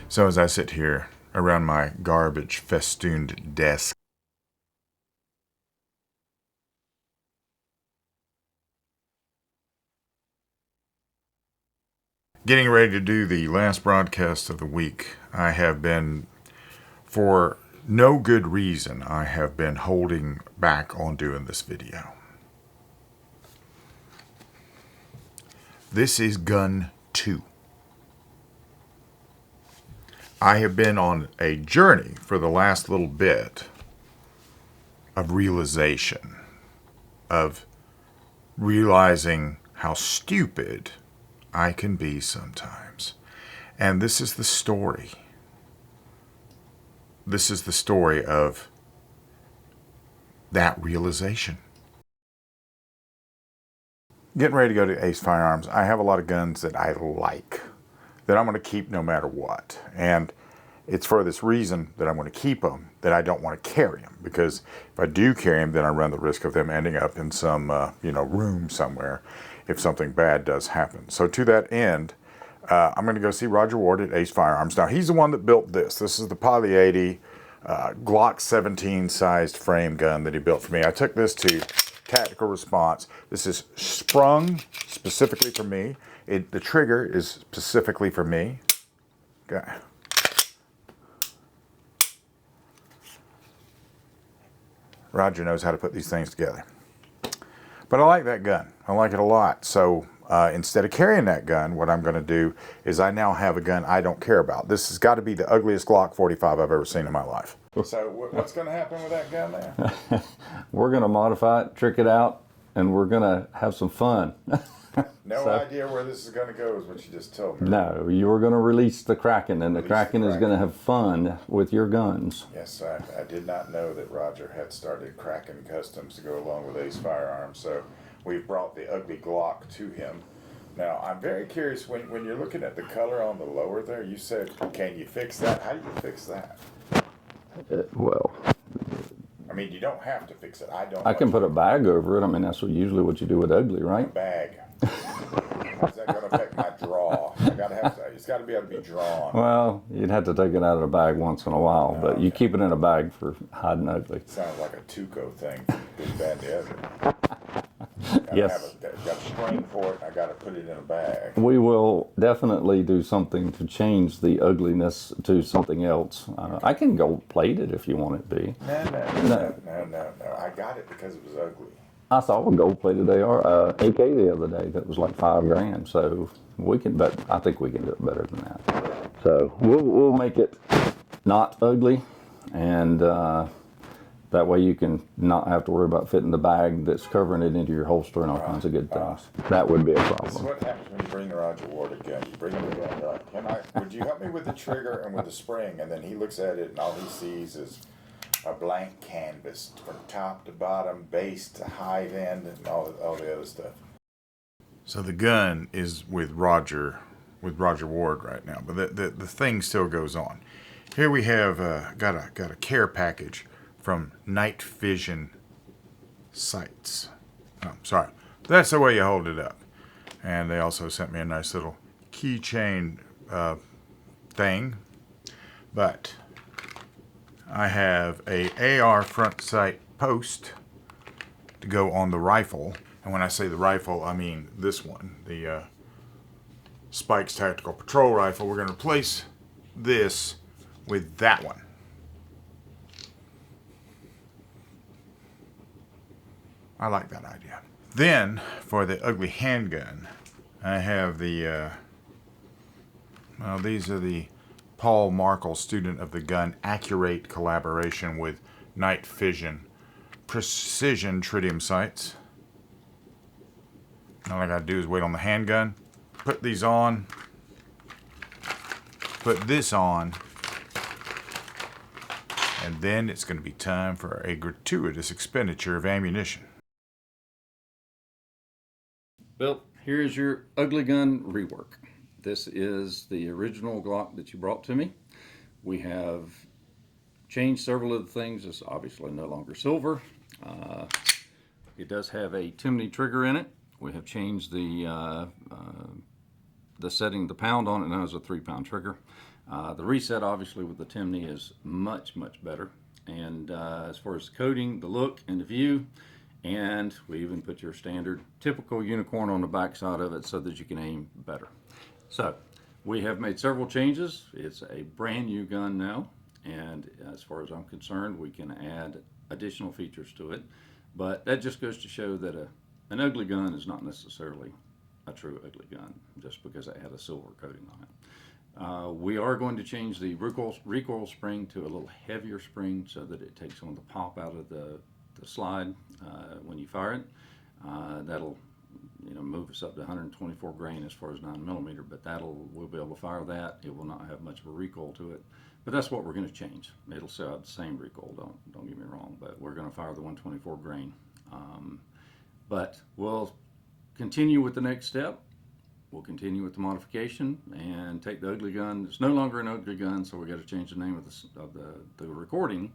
So as I sit here around my garbage festooned desk, getting ready to do the last broadcast of the week, I have been, for no good reason, I have been holding back on doing this video. This is Gun 2. I have been on a journey for the last little bit of realization, of realizing how stupid I can be sometimes. And this is the story. This is the story of that realization. Getting ready to go to Ace Firearms, I have a lot of guns that I like, that I'm going to keep no matter what. And it's for this reason that I'm going to keep them, that I don't want to carry them. Because if I do carry them, then I run the risk of them ending up in some room somewhere if something bad does happen. So to that end, I'm going to go see Roger Ward at Ace Firearms. Now, he's the one that built this. This is the Poly 80 Glock 17 sized frame gun that he built for me. I took this to Tactical Response. This is sprung specifically for me. The trigger is specifically for me. Okay. Roger knows how to put these things together. But I like that gun. I like it a lot. So instead of carrying that gun, what I'm going to do is I now have a gun I don't care about. This has got to be the ugliest Glock 45 I've ever seen in my life. So what's going to happen with that gun there? We're going to modify it, trick it out, and we're going to have some fun. No idea where this is going to go is what you just told me. No, you were going to release the Kraken, and the Kraken is going to have fun with your guns. Yes, I did not know that Roger had started Kraken Customs to go along with Ace Firearms, so we've brought the Ugly Glock to him. Now, I'm very curious, when you're looking at the color on the lower there, you said, can you fix that? How do you fix that? Well, I mean, you don't have to fix it. I can put a bag over it. I mean, that's usually what you do with Ugly, right? Bag. Is that going to affect my draw? It's got to be able to be drawn. Well, you'd have to take it out of the bag once in a while, but you keep it in a bag for hiding Ugly. Sounds like a Tuco thing from Good, Bad, the Ugly. Yes. Got a string for it. I got to put it in a bag. We will definitely do something to change the ugliness to something else. I can gold plate it if you want it to be. No. I got it because it was ugly. I saw a gold plated AK the other day that was like $5,000. So we can, but I think we can do it better than that. So we'll make it not ugly, and that way you can not have to worry about fitting the bag that's covering it into your holster and all kinds of good things. That would be a problem. This is what happens when you bring the Roger Ward a gun. You bring him a gun, would you help me with the trigger and with the spring? And then he looks at it and all he sees is a blank canvas from top to bottom, base to high end, and all the other stuff. So the gun is with Roger Ward right now, but the thing still goes on. Here we have got a care package from Night Vision Sights. Oh, sorry, that's the way you hold it up. And they also sent me a nice little keychain thing, but I have a AR front sight post to go on the rifle. And when I say the rifle, I mean this one, the Spikes Tactical Patrol Rifle. We're going to replace this with that one. I like that idea. Then, for the ugly handgun, I have the, these are the Paul Markle Student of the Gun Accurate collaboration with Night Vision Precision Tritium sights. All I gotta do is wait on the handgun, put these on, put this on, and then it's gonna be time for a gratuitous expenditure of ammunition. Bill, here's your Ugly Gun rework. This is the original Glock that you brought to me. We have changed several of the things. It's obviously no longer silver. It does have a Tunein trigger in it. We have changed the the setting, the pound on it now is a 3-pound trigger. The reset, obviously, with the Tunein is much, much better. And as far as the coating, the look, and the view, and we even put your standard typical unicorn on the back side of it so that you can aim better. So we have made several changes. It's a brand new gun now, and as far as I'm concerned, we can add additional features to it. But that just goes to show that an ugly gun is not necessarily a true ugly gun just because it had a silver coating on it. We are going to change the recoil spring to a little heavier spring so that it takes some of the pop out of the slide when you fire it. That'll move us up to 124 grain as far as 9mm, but we'll be able to fire that. It will not have much of a recoil to it, but that's what we're going to change. It'll still have the same recoil, don't get me wrong, but we're going to fire the 124 grain. But we'll continue with the next step. We'll continue with the modification and take the ugly gun. It's no longer an ugly gun, so we got to change the name of the recording.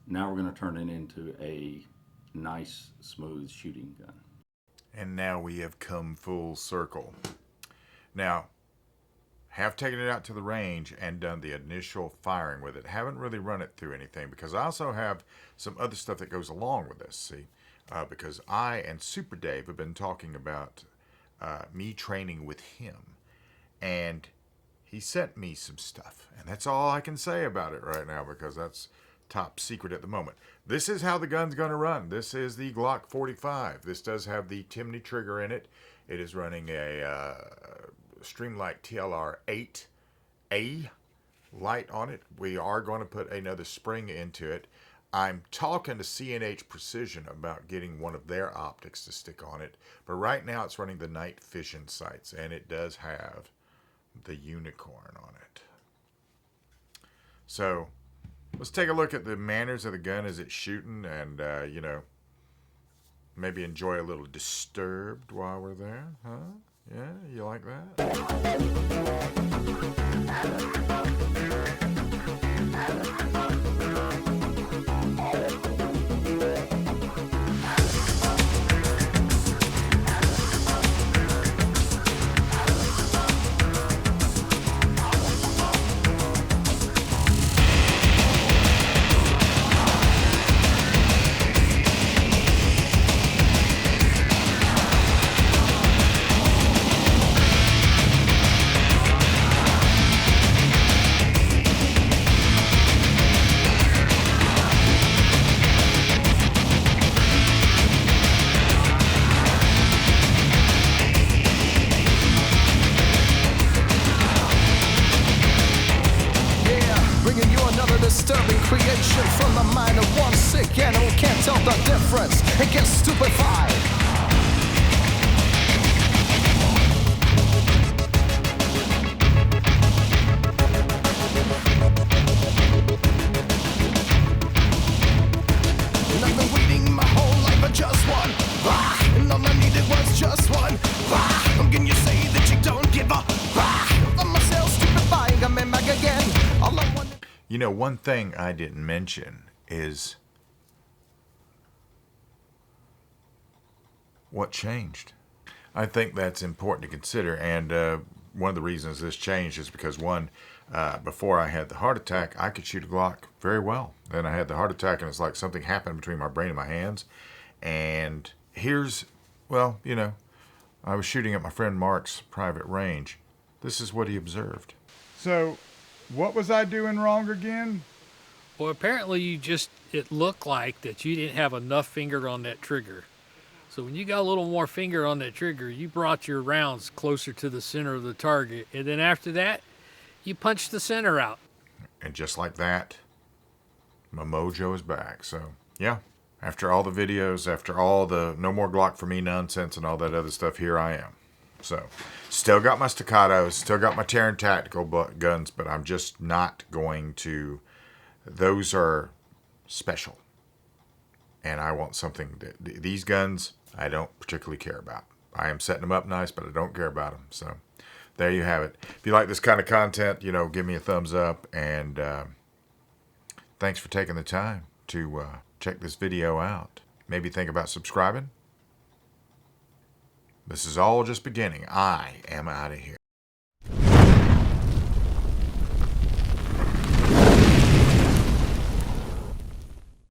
Now we're going to turn it into a nice, smooth shooting gun. And now we have come full circle. Now, have taken it out to the range and done the initial firing with it. Haven't really run it through anything because I also have some other stuff that goes along with this, see? Because I and Super Dave have been talking about me training with him. And he sent me some stuff. And that's all I can say about it right now because that's top secret at the moment. This is how the gun's going to run. This is the Glock 45. This does have the Tunein trigger in it. It is running a Streamlight TLR 8A light on it. We are going to put another spring into it. I'm talking to C&H Precision about getting one of their optics to stick on it. But right now it's running the night vision sights, and it does have the unicorn on it. So let's take a look at the manners of the gun as it's shooting and, maybe enjoy a little Disturbed while we're there. Huh? Yeah, you like that? Disturbing creation from the mind of one sick animal can't tell the difference. It gets stupefied. And I've been waiting my whole life for just one. And all I needed was just one. How can you say that you don't give up? I'm myself stupefying, I'm in back again. All I want. You know, one thing I didn't mention is what changed. I think that's important to consider, and one of the reasons this changed is because, one, before I had the heart attack, I could shoot a Glock very well. Then I had the heart attack, and it's like something happened between my brain and my hands. And here's, well, I was shooting at my friend Mark's private range. This is what he observed. So, what was I doing wrong again? Well, apparently it looked like that you didn't have enough finger on that trigger. So when you got a little more finger on that trigger, you brought your rounds closer to the center of the target. And then after that, you punched the center out. And just like that, my mojo is back. So, yeah, after all the videos, after all the no more Glock for me nonsense and all that other stuff, here I am. So, still got my staccatos, still got my Tunein tactical guns, but I'm just not going to. Those are special. And I want something that these guns I don't particularly care about. I am setting them up nice, but I don't care about them. So, there you have it. If you like this kind of content, give me a thumbs up. And thanks for taking the time to check this video out. Maybe think about subscribing. This is all just beginning. I am out of here.